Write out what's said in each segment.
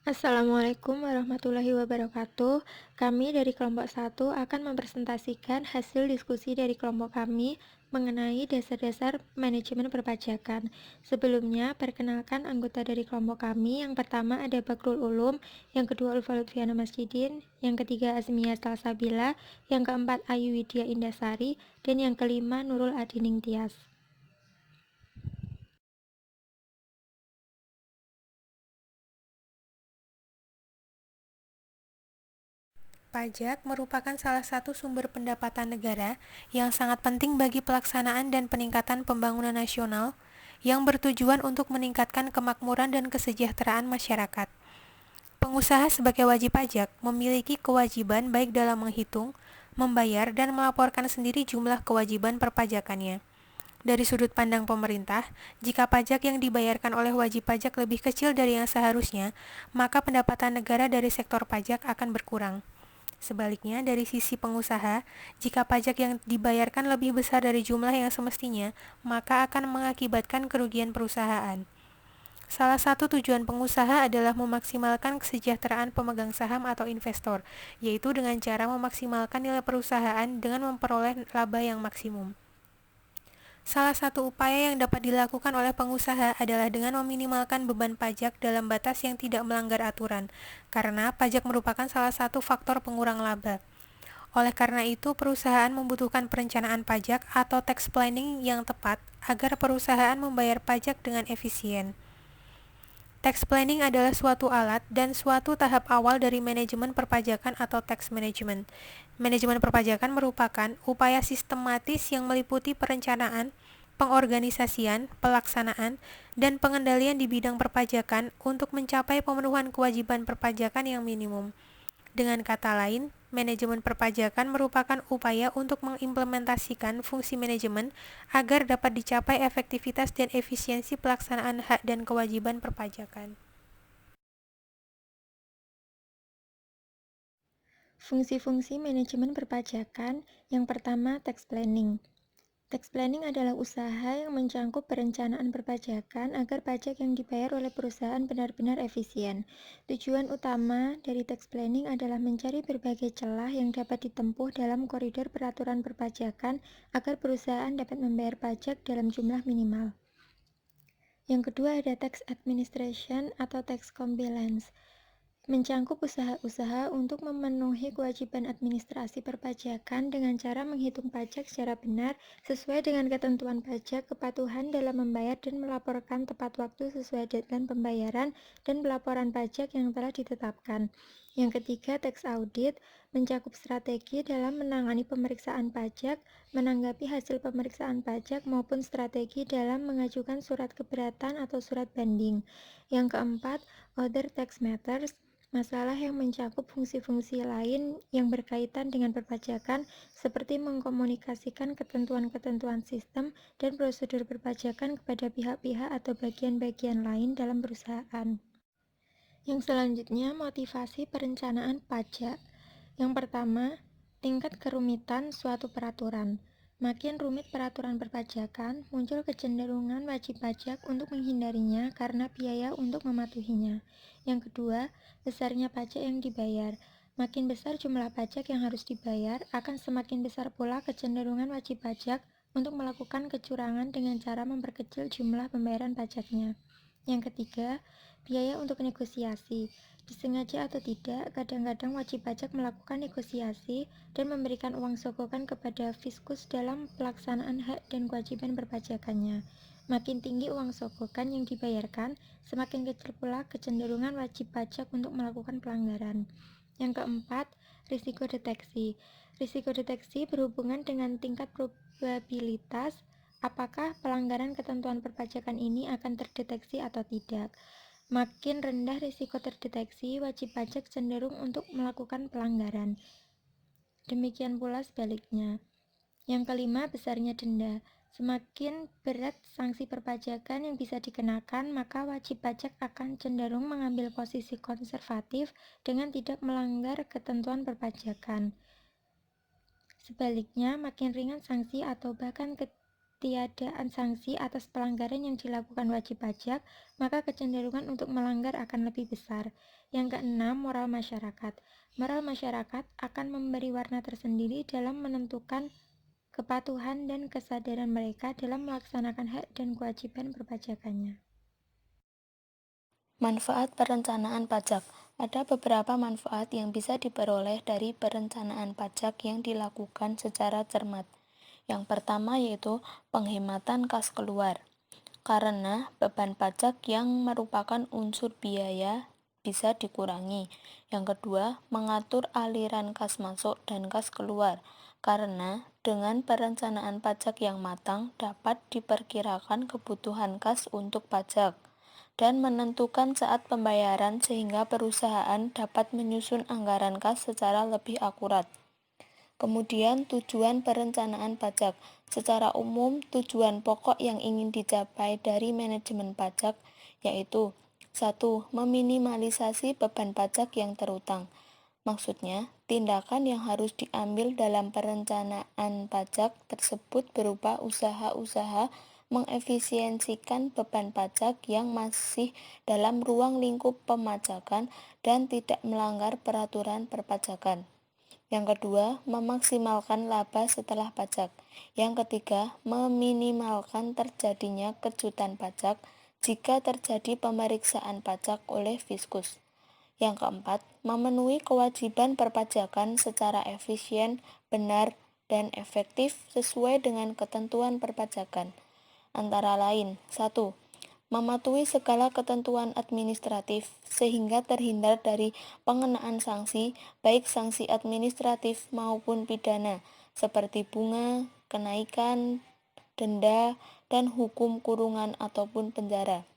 Assalamualaikum warahmatullahi wabarakatuh. Kami dari kelompok 1 akan mempresentasikan hasil diskusi dari kelompok kami mengenai dasar-dasar manajemen perpajakan. Sebelumnya, perkenalkan anggota dari kelompok kami. Yang pertama ada Bakrul Ulum, yang kedua Ulfa Lutfiana Masjidin, yang ketiga Azmiyah Salsabila, yang keempat Ayu Widya Indasari, dan yang kelima Nurul Adining Tias. Pajak merupakan salah satu sumber pendapatan negara yang sangat penting bagi pelaksanaan dan peningkatan pembangunan nasional yang bertujuan untuk meningkatkan kemakmuran dan kesejahteraan masyarakat. Pengusaha sebagai wajib pajak memiliki kewajiban baik dalam menghitung, membayar, dan melaporkan sendiri jumlah kewajiban perpajakannya. Dari sudut pandang pemerintah, jika pajak yang dibayarkan oleh wajib pajak lebih kecil dari yang seharusnya, maka pendapatan negara dari sektor pajak akan berkurang. Sebaliknya, dari sisi pengusaha, jika pajak yang dibayarkan lebih besar dari jumlah yang semestinya, maka akan mengakibatkan kerugian perusahaan. Salah satu tujuan pengusaha adalah memaksimalkan kesejahteraan pemegang saham atau investor, yaitu dengan cara memaksimalkan nilai perusahaan dengan memperoleh laba yang maksimum. Salah satu upaya yang dapat dilakukan oleh pengusaha adalah dengan meminimalkan beban pajak dalam batas yang tidak melanggar aturan, karena pajak merupakan salah satu faktor pengurang laba. Oleh karena itu, perusahaan membutuhkan perencanaan pajak atau tax planning yang tepat agar perusahaan membayar pajak dengan efisien. Tax planning adalah suatu alat dan suatu tahap awal dari manajemen perpajakan atau tax management. Manajemen perpajakan merupakan upaya sistematis yang meliputi perencanaan, pengorganisasian, pelaksanaan, dan pengendalian di bidang perpajakan untuk mencapai pemenuhan kewajiban perpajakan yang minimum. Dengan kata lain, manajemen perpajakan merupakan upaya untuk mengimplementasikan fungsi manajemen agar dapat dicapai efektivitas dan efisiensi pelaksanaan hak dan kewajiban perpajakan. Fungsi-fungsi manajemen perpajakan. Yang pertama, tax planning. Tax planning adalah usaha yang mencakup perencanaan perpajakan agar pajak yang dibayar oleh perusahaan benar-benar efisien. Tujuan utama dari tax planning adalah mencari berbagai celah yang dapat ditempuh dalam koridor peraturan perpajakan agar perusahaan dapat membayar pajak dalam jumlah minimal. Yang kedua ada tax administration atau tax compliance. Mencangkup usaha-usaha untuk memenuhi kewajiban administrasi perpajakan dengan cara menghitung pajak secara benar sesuai dengan ketentuan pajak, kepatuhan dalam membayar dan melaporkan tepat waktu sesuai deadline pembayaran dan pelaporan pajak yang telah ditetapkan. Yang ketiga, tax audit mencakup strategi dalam menangani pemeriksaan pajak, menanggapi hasil pemeriksaan pajak maupun strategi dalam mengajukan surat keberatan atau surat banding. Yang keempat, other tax matters masalah yang mencakup fungsi-fungsi lain yang berkaitan dengan perpajakan seperti mengkomunikasikan ketentuan-ketentuan sistem dan prosedur perpajakan kepada pihak-pihak atau bagian-bagian lain dalam perusahaan. Yang selanjutnya, motivasi perencanaan pajak. Yang pertama, tingkat kerumitan suatu peraturan. Makin rumit peraturan perpajakan, muncul kecenderungan wajib pajak untuk menghindarinya karena biaya untuk mematuhinya. Yang kedua, besarnya pajak yang dibayar. Makin besar jumlah pajak yang harus dibayar, akan semakin besar pula kecenderungan wajib pajak untuk melakukan kecurangan dengan cara memperkecil jumlah pembayaran pajaknya. Yang ketiga, biaya untuk negosiasi. Disengaja atau tidak, kadang-kadang wajib pajak melakukan negosiasi dan memberikan uang sogokan kepada fiskus dalam pelaksanaan hak dan kewajiban perpajakannya. Makin tinggi uang sogokan yang dibayarkan, semakin kecil pula kecenderungan wajib pajak untuk melakukan pelanggaran. Yang keempat, risiko deteksi. Risiko deteksi berhubungan dengan tingkat probabilitas apakah pelanggaran ketentuan perpajakan ini akan terdeteksi atau tidak. Makin rendah risiko terdeteksi, wajib pajak cenderung untuk melakukan pelanggaran. Demikian pula sebaliknya. Yang kelima, besarnya denda. Semakin berat sanksi perpajakan yang bisa dikenakan, maka wajib pajak akan cenderung mengambil posisi konservatif dengan tidak melanggar ketentuan perpajakan. Sebaliknya, makin ringan sanksi atau bahkan ketiadaan sanksi atas pelanggaran yang dilakukan wajib pajak, maka kecenderungan untuk melanggar akan lebih besar. Yang keenam, moral masyarakat. Moral masyarakat akan memberi warna tersendiri dalam menentukan kepatuhan dan kesadaran mereka dalam melaksanakan hak dan kewajiban perpajakannya. Manfaat perencanaan pajak. Ada beberapa manfaat yang bisa diperoleh dari perencanaan pajak yang dilakukan secara cermat. Yang pertama yaitu penghematan kas keluar. Karena beban pajak yang merupakan unsur biaya bisa dikurangi. Yang kedua, mengatur aliran kas masuk dan kas keluar. Karena dengan perencanaan pajak yang matang dapat diperkirakan kebutuhan kas untuk pajak dan menentukan saat pembayaran sehingga perusahaan dapat menyusun anggaran kas secara lebih akurat. Kemudian tujuan perencanaan pajak. Secara umum, tujuan pokok yang ingin dicapai dari manajemen pajak yaitu 1. Meminimalisasi beban pajak yang terutang. Maksudnya, tindakan yang harus diambil dalam perencanaan pajak tersebut berupa usaha-usaha mengefisiensikan beban pajak yang masih dalam ruang lingkup pemajakan dan tidak melanggar peraturan perpajakan. Yang kedua, memaksimalkan laba setelah pajak. Yang ketiga, meminimalkan terjadinya kejutan pajak jika terjadi pemeriksaan pajak oleh Fiskus. Yang keempat, memenuhi kewajiban perpajakan secara efisien, benar, dan efektif sesuai dengan ketentuan perpajakan. Antara lain, 1. Mematuhi segala ketentuan administratif sehingga terhindar dari pengenaan sanksi, baik sanksi administratif maupun pidana, seperti bunga, kenaikan, denda, dan hukum kurungan ataupun penjara.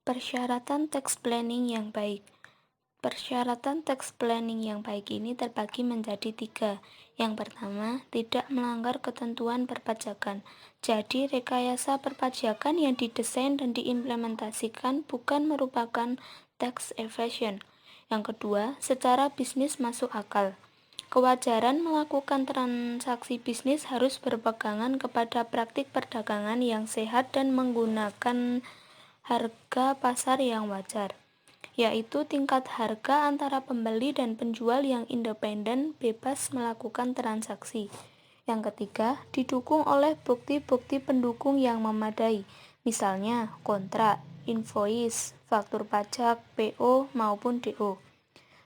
Persyaratan tax planning yang baik. Persyaratan tax planning yang baik ini terbagi menjadi 3. Yang pertama, tidak melanggar ketentuan perpajakan. Jadi, rekayasa perpajakan yang didesain dan diimplementasikan bukan merupakan tax evasion. Yang kedua, secara bisnis masuk akal. Kewajaran melakukan transaksi bisnis harus berpegangan kepada praktik perdagangan yang sehat dan menggunakan harga pasar yang wajar, yaitu tingkat harga antara pembeli dan penjual yang independen bebas melakukan transaksi. Yang ketiga, didukung oleh bukti-bukti pendukung yang memadai, misalnya kontrak, invoice, faktur pajak, PO, maupun DO.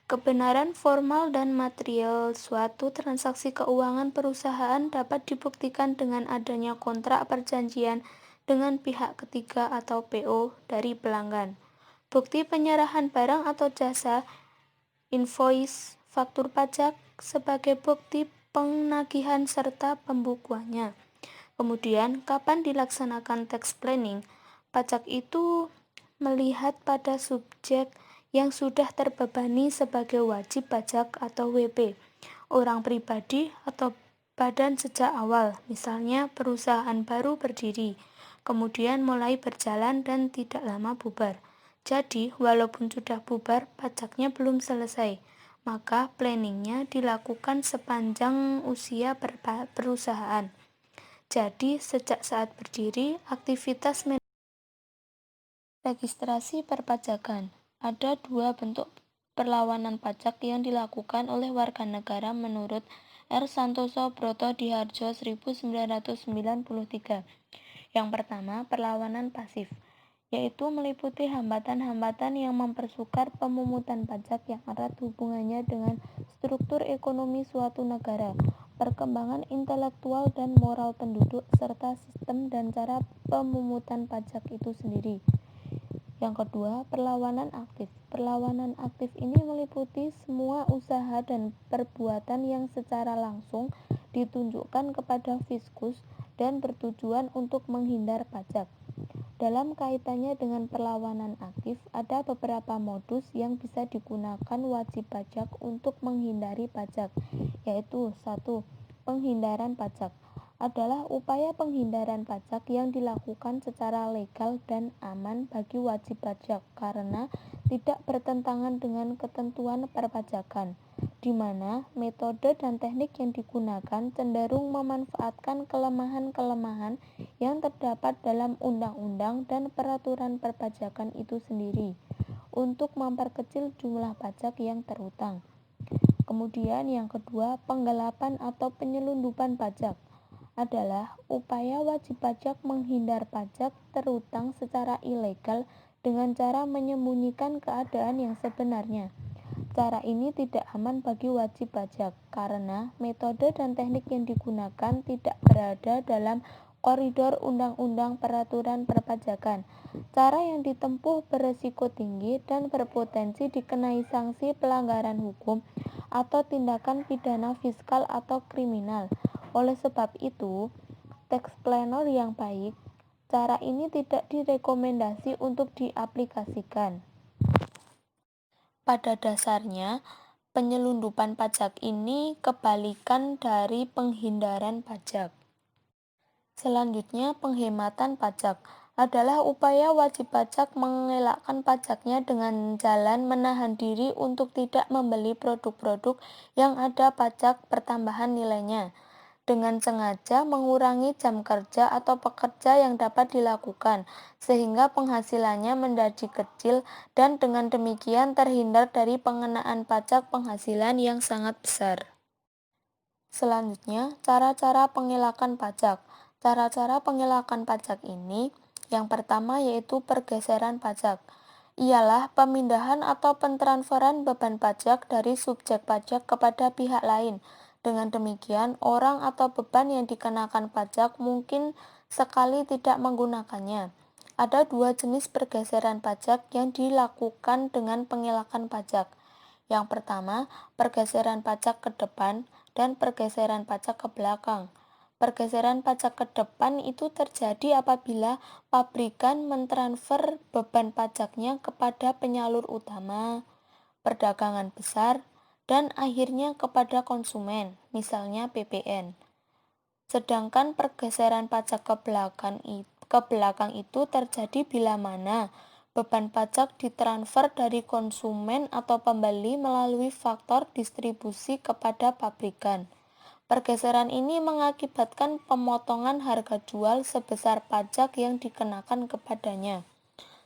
Kebenaran formal dan material suatu transaksi keuangan perusahaan dapat dibuktikan dengan adanya kontrak perjanjian dengan pihak ketiga atau PO dari pelanggan. Bukti penyerahan barang atau jasa, invoice, faktur pajak sebagai bukti penagihan serta pembukuannya. Kemudian, kapan dilaksanakan tax planning? Pajak itu melihat pada subjek yang sudah terbebani sebagai wajib pajak atau WP, orang pribadi atau badan sejak awal, misalnya perusahaan baru berdiri, kemudian mulai berjalan dan tidak lama bubar. Jadi, walaupun sudah bubar, pajaknya belum selesai, maka planningnya dilakukan sepanjang usia perusahaan. Jadi, sejak saat berdiri, aktivitas registrasi perpajakan. Ada 2 bentuk perlawanan pajak yang dilakukan oleh warga negara menurut R. Santoso Brotodihardjo 1993. Yang pertama, perlawanan pasif, yaitu meliputi hambatan-hambatan yang mempersukar pemungutan pajak yang erat hubungannya dengan struktur ekonomi suatu negara, perkembangan intelektual dan moral penduduk, serta sistem dan cara pemungutan pajak itu sendiri. Yang kedua, perlawanan aktif. Perlawanan aktif ini meliputi semua usaha dan perbuatan yang secara langsung ditunjukkan kepada Fiskus dan bertujuan untuk menghindar pajak. Dalam kaitannya dengan perlawanan aktif, ada beberapa modus yang bisa digunakan wajib pajak untuk menghindari pajak, yaitu 1. Penghindaran pajak adalah upaya penghindaran pajak yang dilakukan secara legal dan aman bagi wajib pajak karena tidak bertentangan dengan ketentuan perpajakan. di mana metode dan teknik yang digunakan cenderung memanfaatkan kelemahan-kelemahan yang terdapat dalam undang-undang dan peraturan perpajakan itu sendiri untuk memperkecil jumlah pajak yang terutang. Kemudian yang kedua, penggelapan atau penyelundupan pajak adalah upaya wajib pajak menghindar pajak terutang secara ilegal dengan cara menyembunyikan keadaan yang sebenarnya. Cara ini tidak aman bagi wajib pajak karena metode dan teknik yang digunakan tidak berada dalam koridor undang-undang peraturan perpajakan. Cara yang ditempuh beresiko tinggi dan berpotensi dikenai sanksi pelanggaran hukum atau tindakan pidana fiskal atau kriminal. Oleh sebab itu, tax planner yang baik, cara ini tidak direkomendasi untuk diaplikasikan. Pada dasarnya, penyelundupan pajak ini kebalikan dari penghindaran pajak. Selanjutnya, penghematan pajak adalah upaya wajib pajak mengelakkan pajaknya dengan jalan menahan diri untuk tidak membeli produk-produk yang ada pajak pertambahan nilainya, dengan sengaja mengurangi jam kerja atau pekerja yang dapat dilakukan, sehingga penghasilannya menjadi kecil dan dengan demikian terhindar dari pengenaan pajak penghasilan yang sangat besar. Selanjutnya, cara-cara pengelakan pajak. Cara-cara pengelakan pajak ini, yang pertama yaitu pergeseran pajak. Ialah pemindahan atau pentransferan beban pajak dari subjek pajak kepada pihak lain. Dengan demikian, orang atau beban yang dikenakan pajak mungkin sekali tidak menggunakannya. Ada dua jenis pergeseran pajak yang dilakukan dengan pengelakan pajak. Yang pertama, pergeseran pajak ke depan dan pergeseran pajak ke belakang. Pergeseran pajak ke depan itu terjadi apabila pabrikan mentransfer beban pajaknya kepada penyalur utama, perdagangan besar, dan akhirnya kepada konsumen, misalnya PPN. Sedangkan pergeseran pajak ke belakang itu terjadi bila mana beban pajak ditransfer dari konsumen atau pembeli melalui faktor distribusi kepada pabrikan. Pergeseran ini mengakibatkan pemotongan harga jual sebesar pajak yang dikenakan kepadanya.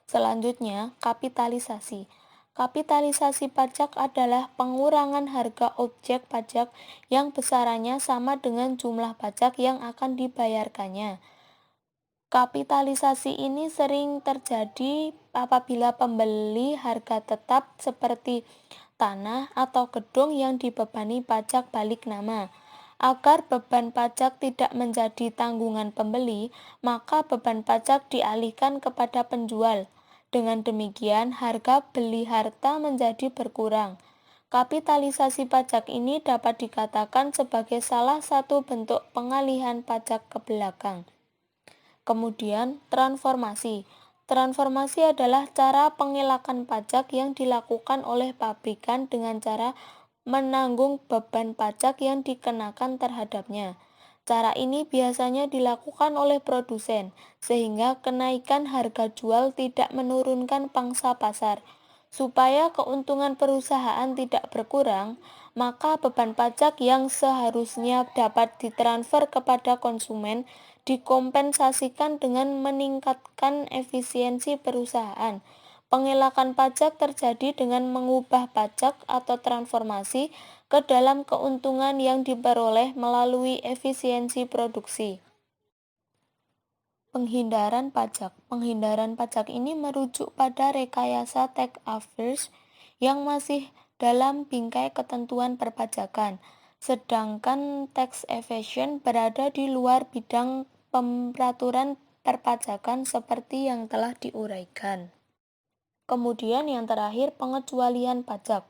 Selanjutnya, kapitalisasi. Kapitalisasi pajak adalah pengurangan harga objek pajak yang besarannya sama dengan jumlah pajak yang akan dibayarkannya. Kapitalisasi ini sering terjadi apabila pembeli harga tetap seperti tanah atau gedung yang dibebani pajak balik nama. Agar beban pajak tidak menjadi tanggungan pembeli, maka beban pajak dialihkan kepada penjual. Dengan demikian, harga beli harta menjadi berkurang. Kapitalisasi pajak ini dapat dikatakan sebagai salah satu bentuk pengalihan pajak ke belakang. Kemudian, transformasi. Transformasi adalah cara pengelakan pajak yang dilakukan oleh pabrikan dengan cara menanggung beban pajak yang dikenakan terhadapnya. Cara ini biasanya dilakukan oleh produsen, sehingga kenaikan harga jual tidak menurunkan pangsa pasar. Supaya keuntungan perusahaan tidak berkurang, maka beban pajak yang seharusnya dapat ditransfer kepada konsumen dikompensasikan dengan meningkatkan efisiensi perusahaan. Pengelakan pajak terjadi dengan mengubah pajak atau transformasi ke dalam keuntungan yang diperoleh melalui efisiensi produksi. Penghindaran pajak. Penghindaran pajak ini merujuk pada rekayasa tax affairs yang masih dalam bingkai ketentuan perpajakan, sedangkan tax evasion berada di luar bidang peraturan perpajakan seperti yang telah diuraikan. Kemudian yang terakhir, pengecualian pajak.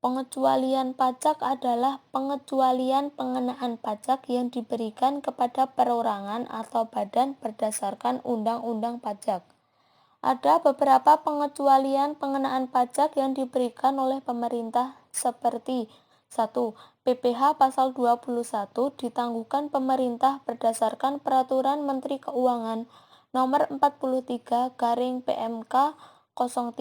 Pengecualian pajak adalah pengecualian pengenaan pajak yang diberikan kepada perorangan atau badan berdasarkan undang-undang pajak. Ada beberapa pengecualian pengenaan pajak yang diberikan oleh pemerintah seperti 1. PPh pasal 21 ditangguhkan pemerintah berdasarkan Peraturan Menteri Keuangan Nomor 43/PMK 03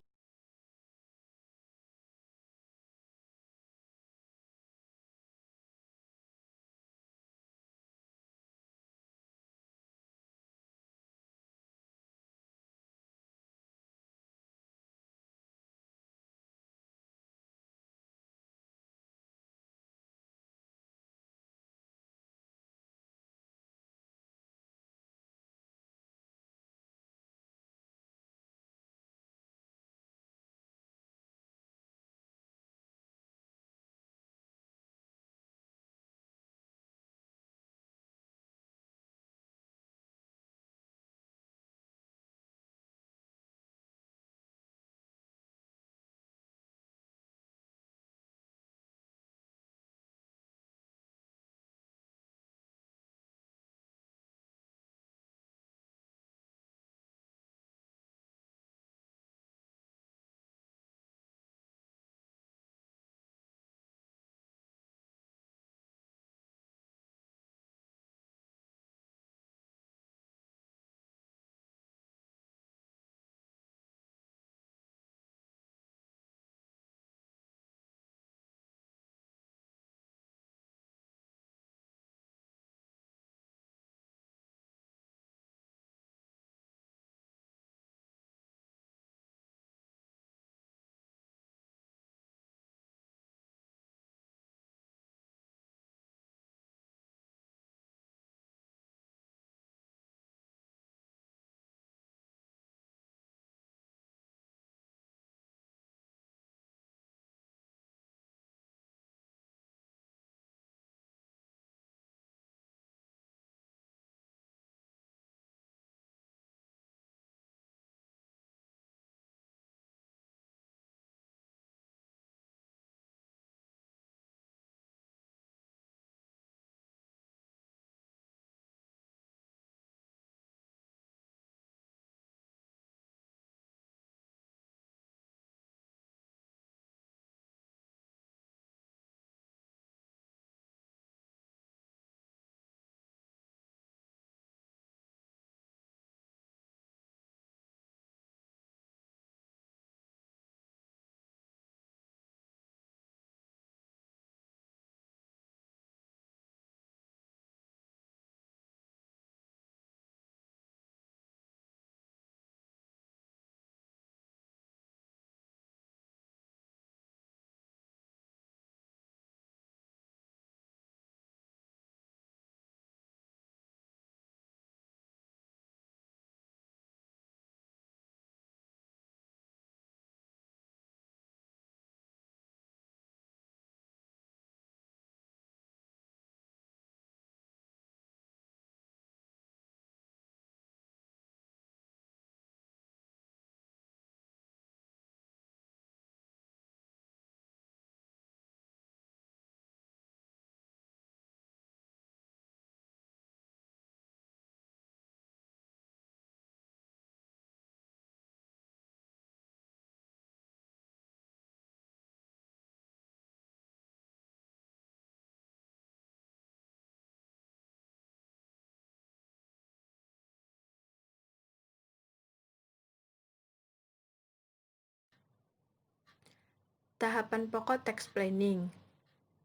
Tahapan pokok tax planning.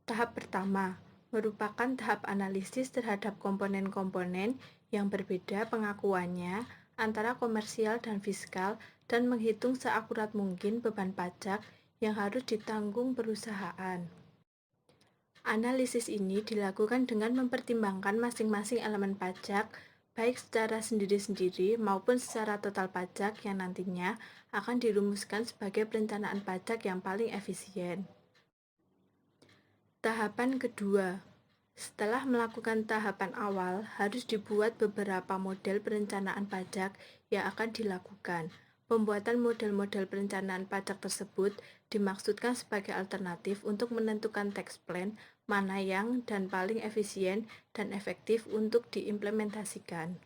Tahap pertama merupakan tahap analisis terhadap komponen-komponen yang berbeda pengakuannya antara komersial dan fiskal dan menghitung seakurat mungkin beban pajak yang harus ditanggung perusahaan. Analisis ini dilakukan dengan mempertimbangkan masing-masing elemen pajak, baik secara sendiri-sendiri maupun secara total pajak yang nantinya akan dirumuskan sebagai perencanaan pajak yang paling efisien. Tahapan kedua, setelah melakukan tahapan awal, harus dibuat beberapa model perencanaan pajak yang akan dilakukan. Pembuatan model-model perencanaan pajak tersebut dimaksudkan sebagai alternatif untuk menentukan tax plan mana yang dan paling efisien dan efektif untuk diimplementasikan.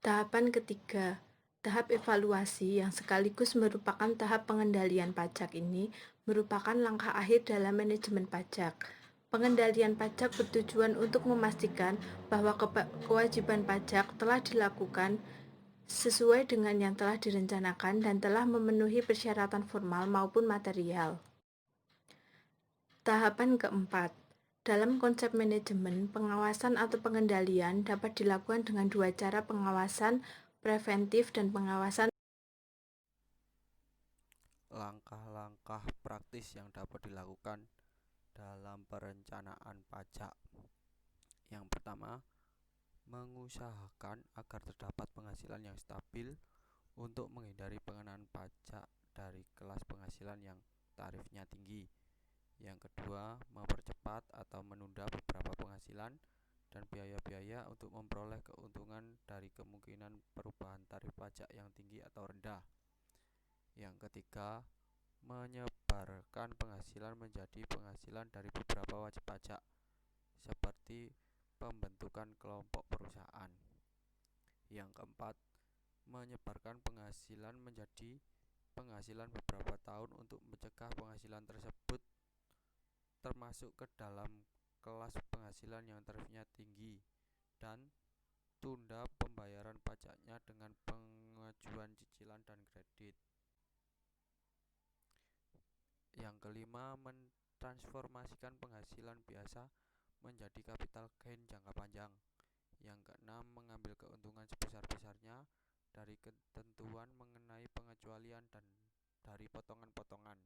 Tahapan ketiga, tahap evaluasi yang sekaligus merupakan tahap pengendalian pajak ini merupakan langkah akhir dalam manajemen pajak. Pengendalian pajak bertujuan untuk memastikan bahwa kewajiban pajak telah dilakukan sesuai dengan yang telah direncanakan dan telah memenuhi persyaratan formal maupun material. Tahapan keempat, dalam konsep manajemen, pengawasan atau pengendalian dapat dilakukan dengan dua cara pengawasan preventif dan pengawasan. Langkah-langkah praktis yang dapat dilakukan dalam perencanaan pajak. Yang pertama, mengusahakan agar terdapat penghasilan yang stabil untuk menghindari pengenaan pajak dari kelas penghasilan yang tarifnya tinggi. Yang kedua, mempercepat atau menunda beberapa penghasilan dan biaya-biaya untuk memperoleh keuntungan dari kemungkinan perubahan tarif pajak yang tinggi atau rendah. Yang ketiga, menyebarkan penghasilan menjadi penghasilan dari beberapa wajib pajak, seperti pembentukan kelompok perusahaan. Yang keempat, menyebarkan penghasilan menjadi penghasilan beberapa tahun untuk mencegah penghasilan tersebut termasuk ke dalam kelas penghasilan yang tarifnya tinggi, dan tunda pembayaran pajaknya dengan pengajuan cicilan dan kredit. Yang kelima, mentransformasikan penghasilan biasa menjadi capital gain jangka panjang. Yang keenam, mengambil keuntungan sebesar-besarnya dari ketentuan mengenai pengecualian dan dari potongan-potongan.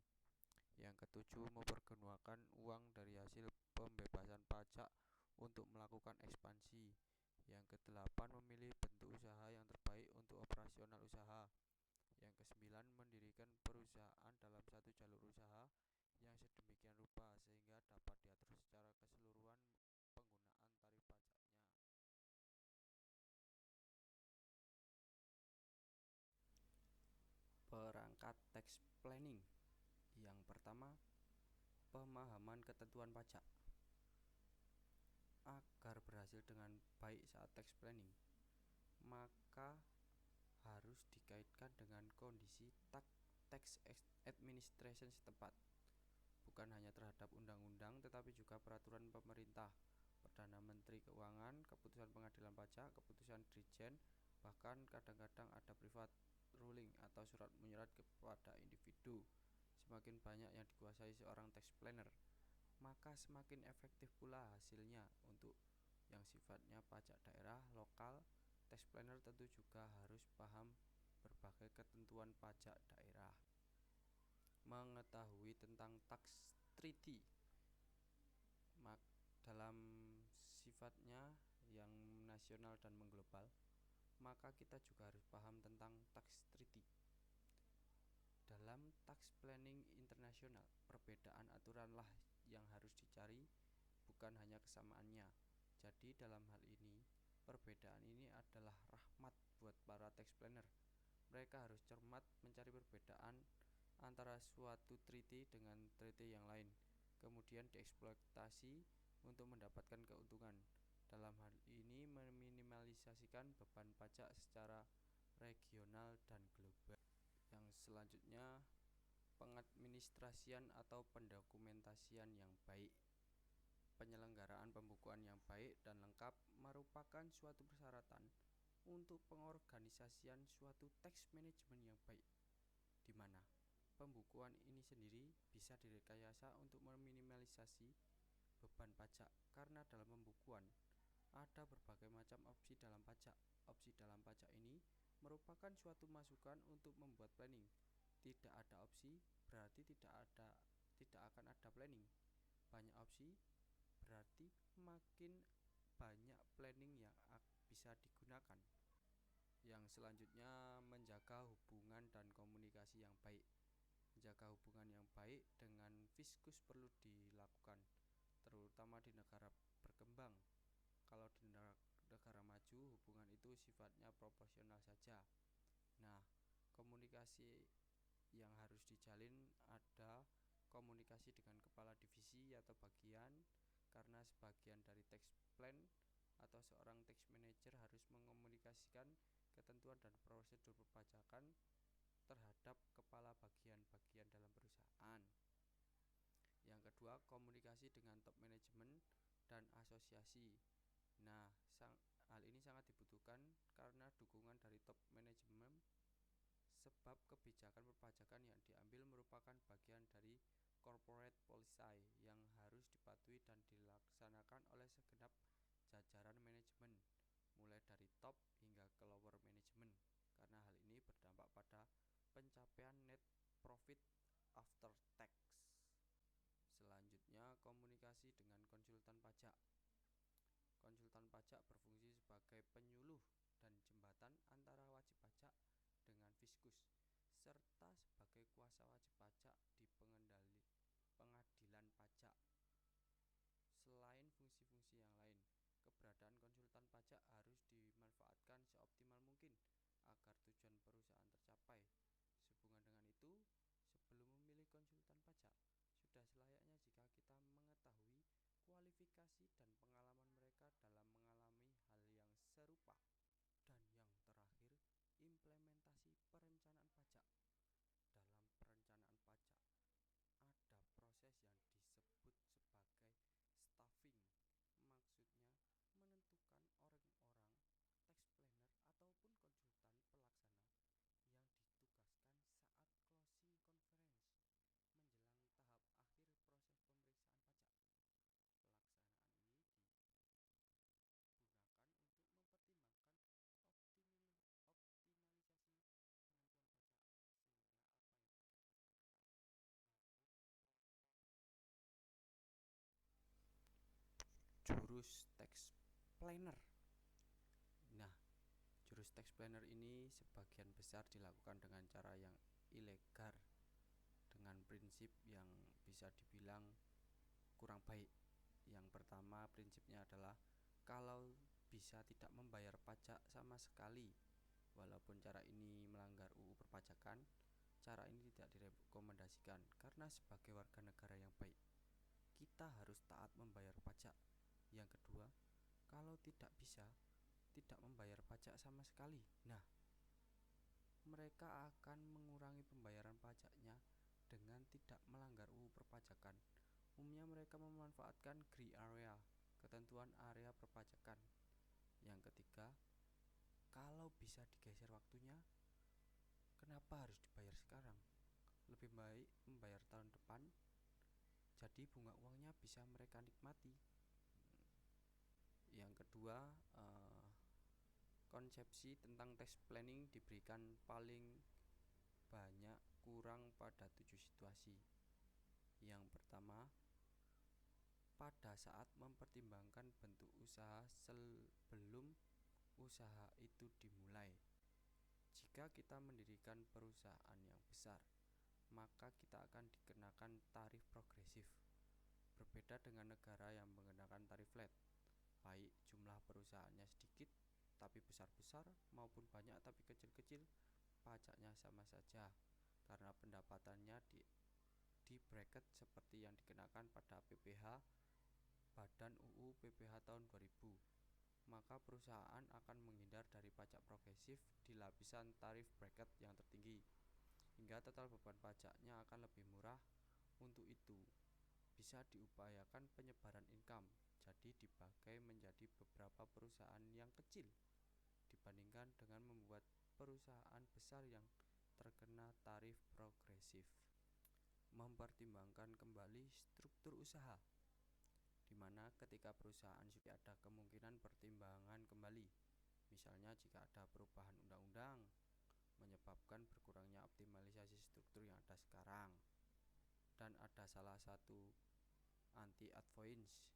Yang ketujuh, mempergunakan uang dari hasil pembebasan pajak untuk melakukan ekspansi. Yang kedelapan, memilih bentuk usaha yang terbaik untuk operasional usaha. Yang kesembilan, mendirikan perusahaan dalam satu jalur usaha yang sedemikian rupa sehingga dapat diatur secara keseluruhan penggunaan tarif pajaknya. Perangkat tax planning. Yang pertama, pemahaman ketentuan pajak. Agar berhasil dengan baik saat tax planning, maka harus dikaitkan dengan kondisi tax administration setempat, bukan hanya terhadap undang-undang tetapi juga peraturan pemerintah, Perdana Menteri Keuangan, keputusan pengadilan pajak, keputusan Dirjen, bahkan kadang-kadang ada private ruling atau surat menyurat kepada individu. Semakin banyak yang dikuasai seorang tax planner, maka semakin efektif pula hasilnya. Untuk yang sifatnya pajak daerah lokal, tax planner tentu juga harus paham berbagai ketentuan pajak daerah, mengetahui tentang tax treaty dalam sifatnya yang nasional dan mengglobal, maka kita juga harus paham tentang tax treaty. Dalam tax planning internasional, perbedaan aturanlah yang harus dicari, bukan hanya kesamaannya. Jadi dalam hal ini, perbedaan ini adalah rahmat buat para tax planner. Mereka harus cermat mencari perbedaan antara suatu treaty dengan treaty yang lain, kemudian dieksploitasi untuk mendapatkan keuntungan. Dalam hal ini meminimalisasikan beban pajak secara regional dan global. Yang selanjutnya, pengadministrasian atau pendokumentasian yang baik. Penyelenggaraan pembukuan yang baik dan lengkap merupakan suatu persyaratan untuk pengorganisasian suatu tax management yang baik, di mana Pembukuan ini sendiri bisa direkayasa untuk meminimalisasi beban pajak karena dalam pembukuan ada berbagai macam opsi dalam pajak. Opsi dalam pajak ini merupakan suatu masukan untuk membuat planning. Tidak ada opsi berarti tidak akan ada planning. Banyak opsi berarti makin banyak planning yang bisa digunakan. Yang selanjutnya, menjaga hubungan dan komunikasi yang baik. Menjaga hubungan yang baik dengan fiskus perlu dilakukan, terutama di negara berkembang. Kalau di negara maju, hubungan itu sifatnya proporsional saja. Nah, komunikasi yang harus dijalin ada komunikasi dengan kepala divisi atau bagian, karena sebagian dari tax plan atau seorang tax manager harus mengomunikasikan ketentuan dan prosedur perpajakan terhadap kepala bagian-bagian dalam perusahaan. Yang kedua, komunikasi dengan top manajemen dan asosiasi. Nah, hal ini sangat dibutuhkan karena dukungan dari top manajemen, sebab kebijakan perpajakan yang diambil merupakan bagian dari corporate policy yang harus dipatuhi dan dilaksanakan oleh segenap jajaran manajemen, mulai dari top hingga ke lower management, karena hal ini berdampak pada pencapaian net profit after tax. Selanjutnya, komunikasi dengan konsultan pajak. Konsultan pajak berfungsi sebagai penyuluh dan jembatan antara wajib pajak dengan fiskus, serta sebagai kuasa wajib pajak di pengadilan pajak. Selain fungsi-fungsi yang lain, keberadaan konsultan pajak harus dimanfaatkan seoptimal mungkin agar tujuan perusahaan tercapai. Sehubungan dengan itu, sebelum memilih konsultan pajak, sudah selayaknya jika kita mengetahui kualifikasi dan pengalaman mereka dalam mengalami hal yang serupa. Dan yang terakhir, implementasi perencanaan pajak. Dalam perencanaan pajak ada proses yang disebut sebagai staffing. Maksudnya menentukan orang-orang tax planner ataupun konsultan pelaksana yang ditugaskan saat closing conference menjelang tahap akhir proses pemeriksaan pajak. Pelaksanaan ini digunakan untuk mempertimbangkan optimalisasi penentuan pajak, sehingga apa yang jurus tax planner. Nah, jurus tax planner ini sebagian besar dilakukan dengan cara yang ilegal, dengan prinsip yang bisa dibilang kurang baik. Yang pertama, prinsipnya adalah kalau bisa tidak membayar pajak sama sekali. Walaupun cara ini melanggar UU perpajakan, cara ini tidak direkomendasikan karena sebagai warga negara yang baik, kita harus taat membayar pajak. Yang kedua, kalau tidak bisa tidak membayar pajak sama sekali, nah, mereka akan mengurangi pembayaran pajaknya dengan tidak melanggar UU perpajakan. Umumnya mereka memanfaatkan gray area, ketentuan area perpajakan. Yang ketiga, kalau bisa digeser waktunya, kenapa harus dibayar sekarang? Lebih baik membayar tahun depan, jadi bunga uangnya bisa mereka nikmati. Yang kedua, konsepsi tentang tax planning diberikan paling banyak kurang pada 7 situasi. Yang pertama, pada saat mempertimbangkan bentuk usaha sebelum usaha itu dimulai. Jika kita mendirikan perusahaan yang besar, maka kita akan dikenakan tarif progresif. Berbeda dengan negara yang mengenakan tarif flat, baik jumlah perusahaannya sedikit tapi besar-besar maupun banyak tapi kecil-kecil, pajaknya sama saja karena pendapatannya di bracket seperti yang dikenakan pada PPh Badan UU PPh tahun 2000. Maka perusahaan akan menghindar dari pajak progresif di lapisan tarif bracket yang tertinggi, hingga total beban pajaknya akan lebih murah. Untuk itu, bisa diupayakan penyebaran income, jadi dibagi menjadi beberapa perusahaan yang kecil dibandingkan dengan membuat perusahaan besar yang terkena tarif progresif. Mempertimbangkan kembali struktur usaha, di mana ketika perusahaan sudah ada kemungkinan pertimbangan kembali, misalnya jika ada perubahan undang-undang menyebabkan berkurangnya optimalisasi struktur yang ada sekarang, dan ada salah satu anti-avoidance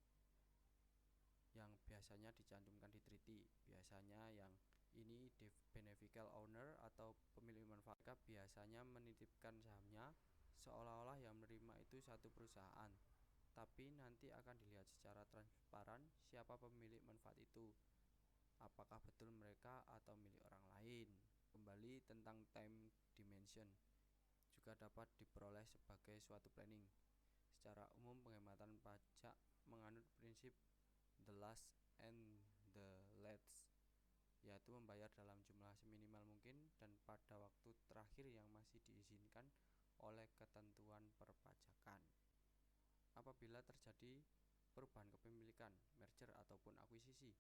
yang biasanya dicantumkan di treaty. Biasanya yang ini beneficial owner atau pemilik manfaat, mereka biasanya menitipkan sahamnya seolah-olah yang menerima itu satu perusahaan, tapi nanti akan dilihat secara transparan siapa pemilik manfaat itu, apakah betul mereka atau milik orang lain. Kembali tentang time dimension juga dapat diperoleh sebagai suatu planning. Secara umum penghematan pajak menganut prinsip the last and the latest, yaitu membayar dalam jumlah seminimal mungkin dan pada waktu terakhir yang masih diizinkan oleh ketentuan perpajakan. Apabila terjadi perubahan kepemilikan, merger ataupun akuisisi,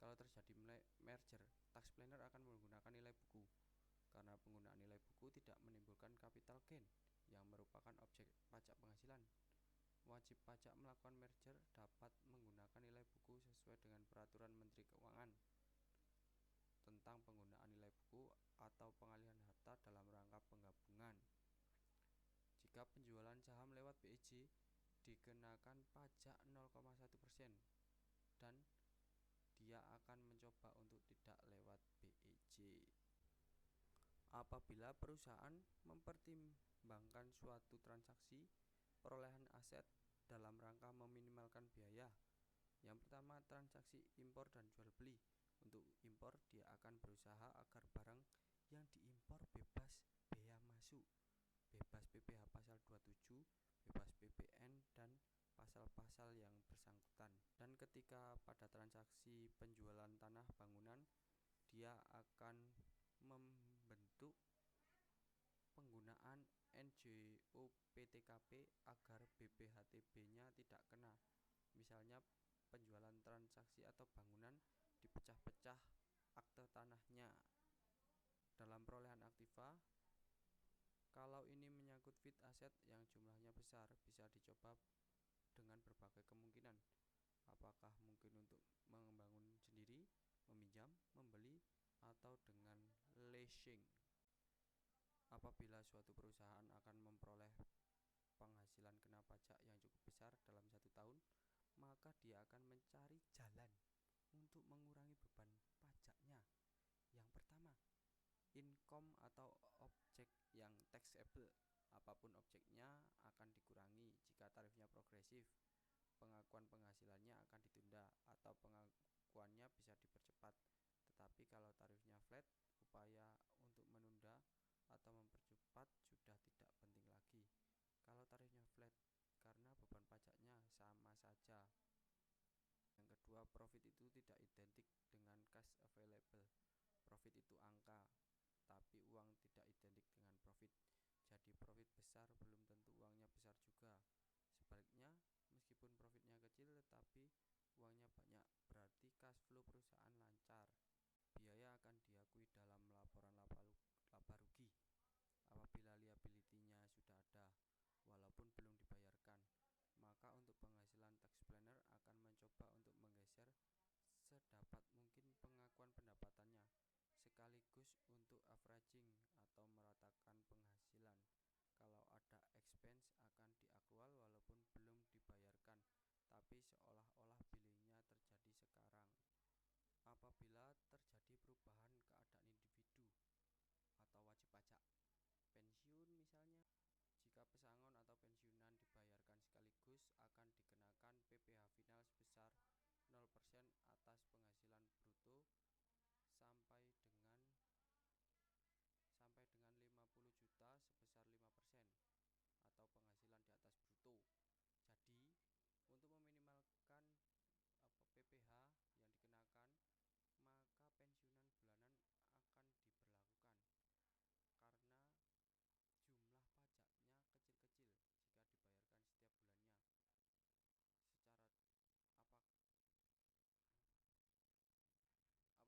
kalau terjadi merger, tax planner akan menggunakan nilai buku. Karena penggunaan nilai buku tidak menimbulkan capital gain yang merupakan objek pajak penghasilan, wajib pajak melakukan merger dapat menggunakan nilai buku sesuai dengan peraturan Menteri Keuangan tentang penggunaan nilai buku atau pengalihan harta dalam rangka penggabungan. Jika penjualan saham lewat BEJ, dikenakan pajak 0,1% dan dia akan mencoba untuk tidak lewat BEJ. Apabila perusahaan mempertimbangkan suatu transaksi perolehan aset dalam rangka meminimalkan biaya. Yang pertama, transaksi impor dan jual beli. Untuk impor, dia akan berusaha agar barang yang diimpor bebas bea masuk, bebas PPh pasal 27, bebas PPN dan pasal-pasal yang bersangkutan. Dan ketika pada transaksi penjualan tanah bangunan, dia akan membentuk penggunaan NJOPTKP agar BPHTB-nya tidak kena. Misalnya penjualan transaksi atau bangunan dipecah-pecah akte tanahnya. Dalam perolehan aktiva, kalau ini menyangkut fixed aset yang jumlahnya besar, bisa dicoba dengan berbagai kemungkinan. Apakah mungkin untuk membangun sendiri, meminjam, membeli, atau dengan leasing. Apabila suatu perusahaan akan memperoleh penghasilan kena pajak yang cukup besar dalam 1 tahun, maka dia akan mencari jalan untuk mengurangi beban pajaknya. Yang pertama, income atau objek yang taxable. Apapun objeknya akan dikurangi. Jika tarifnya progresif, pengakuan penghasilannya akan ditunda atau pengakuannya bisa dipercepat. Tetapi kalau tarifnya flat, upaya untuk menunda atau mempercepat sudah tidak penting lagi. Kalau tarifnya flat, karena beban pajaknya sama saja. Yang kedua, profit itu tidak identik dengan cash available. Profit itu angka, tapi uang tidak identik dengan profit. Jadi profit besar belum tentu uangnya besar juga. Sebaliknya, meskipun profitnya kecil tetapi uangnya banyak, berarti cash flow perusahaan lancar. Biaya akan diakui dalam laporan laba rugi. Apabila liability-nya sudah ada, walaupun belum dibayarkan, maka untuk penghasilan tax planner akan mencoba untuk menggeser sedapat mungkin pengakuan pendapatannya, sekaligus untuk averaging atau meratakan penghasilan. Kalau ada expense akan diakrual walaupun belum dibayarkan, tapi seolah-olah billingnya terjadi sekarang. Apabila terjadi perubahan keadaan individu atau wajib pajak, pensiun misalnya, jika pesangon atau pensiunan dibayarkan sekaligus akan dikenakan PPh final sebesar 0% atas penghasilan bruto sampai dengan 50 juta sebesar 5% atau penghasilan di atas bruto. Jadi, untuk meminimalkan PPh yang dikenakan, maka pensiunan bulanan akan diberlakukan karena jumlah pajaknya kecil-kecil jika dibayarkan setiap bulannya.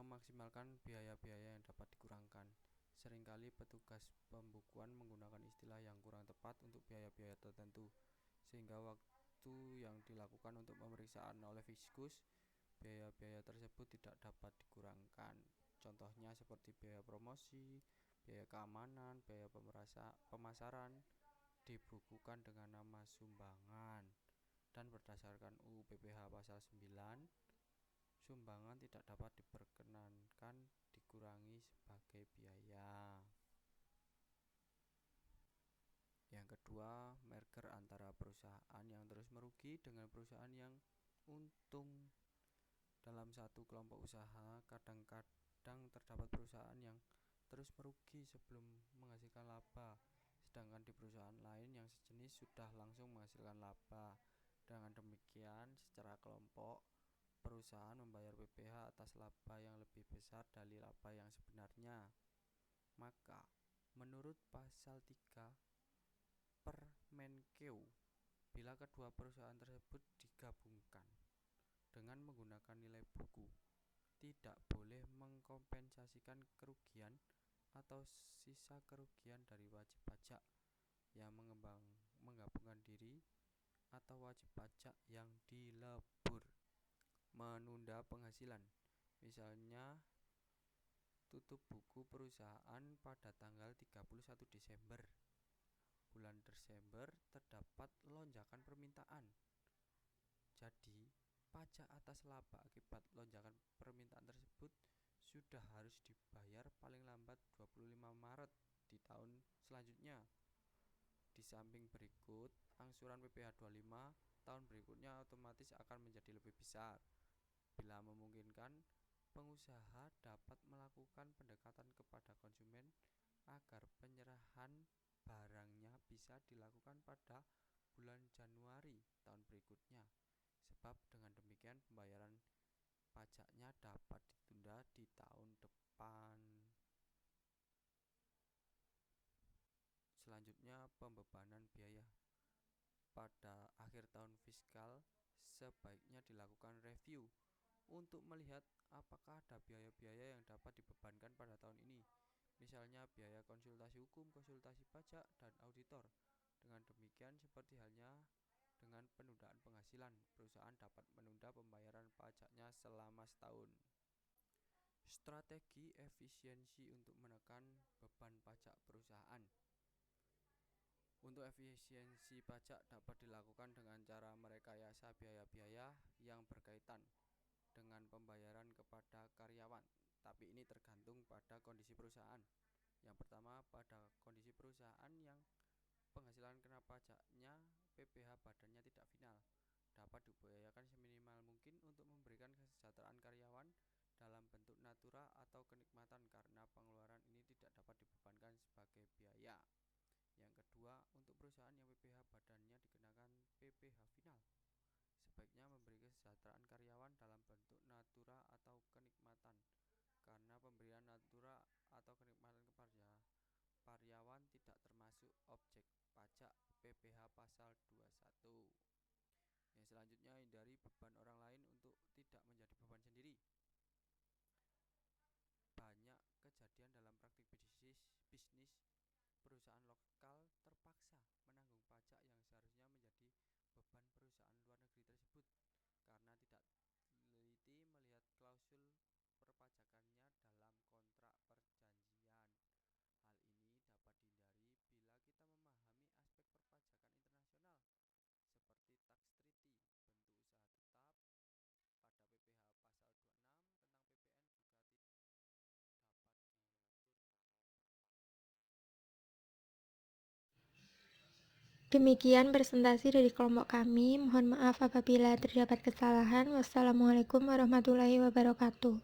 memaksimalkan biaya-biaya yang dapat dikurangkan. Seringkali petugas pembukuan menggunakan istilah yang kurang tepat untuk biaya-biaya tertentu, sehingga waktu yang dilakukan untuk pemeriksaan oleh fiskus biaya-biaya tersebut tidak dapat dikurangkan. Contohnya seperti biaya promosi, biaya keamanan, biaya pemasaran dibukukan dengan nama sumbangan, dan berdasarkan UU PPh pasal 9, sumbangan tidak dapat diperkenankan dikurangi sebagai biaya. Yang kedua, merger antara perusahaan yang terus merugi dengan perusahaan yang untung. Dalam satu kelompok usaha, kadang-kadang terdapat perusahaan yang terus merugi sebelum menghasilkan laba, sedangkan di perusahaan lain yang sejenis sudah langsung menghasilkan laba. Dengan demikian, secara kelompok, perusahaan membayar PPh atas laba yang lebih besar dari laba yang sebenarnya. Maka, menurut pasal 3 Permenkeu, bila kedua perusahaan tersebut digabungkan dengan menggunakan nilai buku, tidak boleh mengkompensasikan kerugian atau sisa kerugian dari wajib pajak yang menggabungkan diri atau wajib pajak yang dilebur. Menunda penghasilan, misalnya tutup buku perusahaan pada tanggal 31 Desember. Bulan Desember terdapat lonjakan permintaan. Jadi, pajak atas laba akibat lonjakan permintaan tersebut sudah harus dibayar paling lambat 25 Maret di tahun selanjutnya. Di samping berikut, angsuran PPh 25 tahun berikutnya otomatis akan menjadi lebih besar. Bila memungkinkan, pengusaha dapat melakukan pendekatan kepada konsumen agar penyerahan barangnya bisa dilakukan pada bulan Januari tahun berikutnya, sebab dengan demikian pembayaran pajaknya dapat ditunda di tahun depan. Selanjutnya, pembebanan biaya. Pada akhir tahun fiskal, sebaiknya dilakukan review untuk melihat apakah ada biaya-biaya yang dapat dibebankan pada tahun ini. Misalnya biaya konsultasi hukum, konsultasi pajak, dan auditor. Dengan demikian, seperti halnya dengan penundaan penghasilan, perusahaan dapat menunda pembayaran pajaknya selama setahun. Strategi efisiensi untuk menekan beban pajak perusahaan. Untuk efisiensi pajak dapat dilakukan dengan cara merekayasa biaya-biaya yang berkaitan dengan pembayaran kepada karyawan, tapi ini tergantung pada kondisi perusahaan. Yang pertama, pada kondisi perusahaan yang penghasilan kena pajaknya PPh badannya tidak final, dapat diupayakan seminimal mungkin untuk memberikan kesejahteraan karyawan dalam bentuk natura atau kenikmatan, karena pengeluaran ini tidak dapat dibebankan sebagai biaya. Yang kedua, untuk perusahaan yang PPh badannya dikenakan PPh final, sebaiknya memberi kesejahteraan karyawan dalam bentuk natura atau kenikmatan, karena pemberian natura atau kenikmatan kepada karyawan tidak termasuk objek pajak PPh pasal 21. Yang selanjutnya, hindari beban orang lain untuk tidak menjadi beban sendiri. Banyak kejadian dalam praktik bisnis perusahaan lokal terpaksa menanggung pajak yang seharusnya menjadi beban perusahaan luar negeri tersebut karena tidak teliti melihat klausul perpajakannya dalam kontrak perjanjian. Hal ini dapat dihindari bila kita memahami aspek perpajakan internasional seperti tax treaty, bentuk usaha tetap. Pada PPh pasal 26 tentang PPN juga tidak dapat mengukur Demikian presentasi dari kelompok kami. Mohon maaf apabila terdapat kesalahan. Wassalamualaikum warahmatullahi wabarakatuh.